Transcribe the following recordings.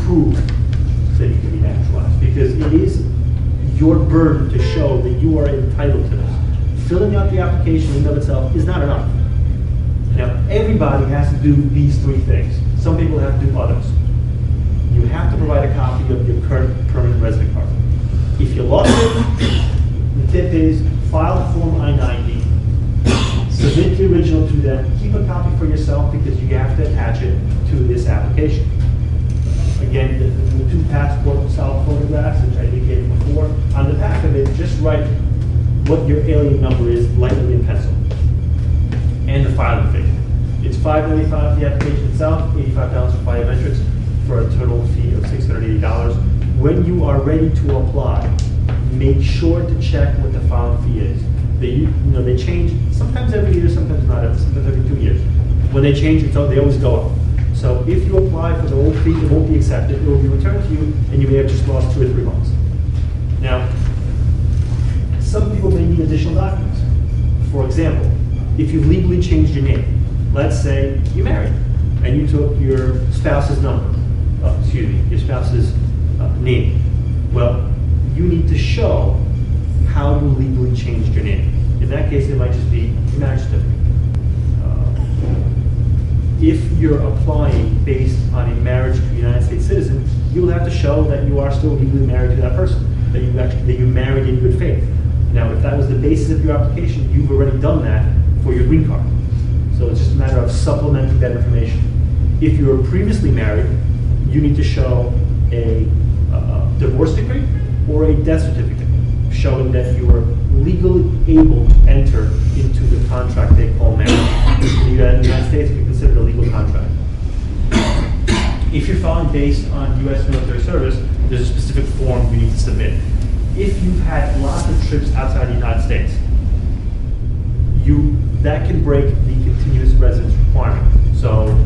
prove that you can be naturalized, because it is your burden to show that you are entitled to this. Filling out the application in and of itself is not enough. Now, everybody has to do these three things. Some people have to do others. You have to provide a copy of your current permanent resident card. If you lost it, the tip is file the Form I-90, submit the original to them, keep a copy for yourself because you have to attach it to this application. Again, the two passport style photographs, which I indicated before, on the back of it, just write what your alien number is lightly in pencil, and the filing fee. It's $5.95 for the application itself, $85 for biometrics, for a total fee of $680. When you are ready to apply, make sure to check what the filing fee is. They change sometimes every year, sometimes not, sometimes every 2 years. When they change, they always go up. So if you apply for the old fee, it won't be accepted. It will be returned to you, and you may have just lost 2 or 3 months. Now, some people may need additional documents. For example, if you've legally changed your name, let's say you married, and you took your spouse's number, your spouse's name. Well, you need to show how you legally changed your name. In that case, it might just be your marriage certificate. If you're applying based on a marriage to a United States citizen, you will have to show that you are still legally married to that person, that you married in good faith. Now, if that was the basis of your application, you've already done that for your green card. So it's just a matter of supplementing that information. If you were previously married, you need to show a divorce decree or a death certificate showing that you were legally able to enter into the contract they call marriage. In the United States, we consider it a legal contract. If you're filing based on U.S. military service, there's a specific form you need to submit. If you've had lots of trips outside the United States, that can break the continuous residence requirement. So,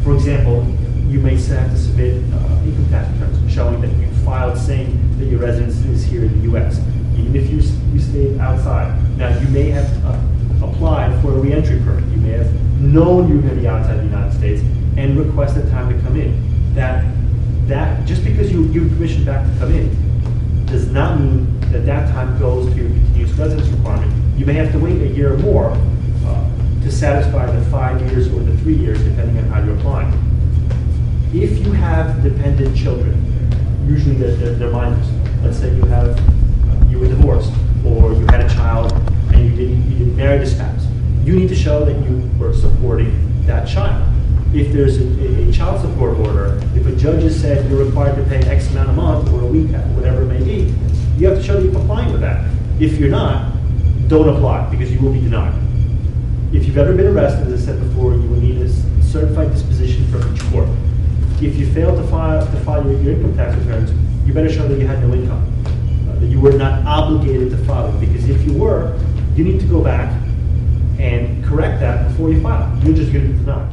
for example, you may have to submit income tax returns showing that you filed saying that your residence is here in the U.S., even if you stayed outside. Now, you may have applied for a re-entry permit. You may have known you were going to be outside the United States and requested time to come in. That just because you give permission back to come in does not mean that time goes to your continuous residence requirement. You may have to wait a year or more to satisfy the 5 years or the 3 years, depending on how you're applying. If you have dependent children, usually they're minors. Let's say you were divorced, or you had a child and you didn't marry the spouse. You need to show that you were supporting that child. If there's a child support order, if a judge has said you're required to pay X amount a month or a week, whatever it may be, you have to show that you're complying with that. If you're not, don't apply, because you will be denied. If you've ever been arrested, as I said before, you will need a certified disposition from each court. If you fail to file your income tax returns, you better show that you had no income, that you were not obligated to file it, because if you were, you need to go back and correct that before you file. You're just going to be denied.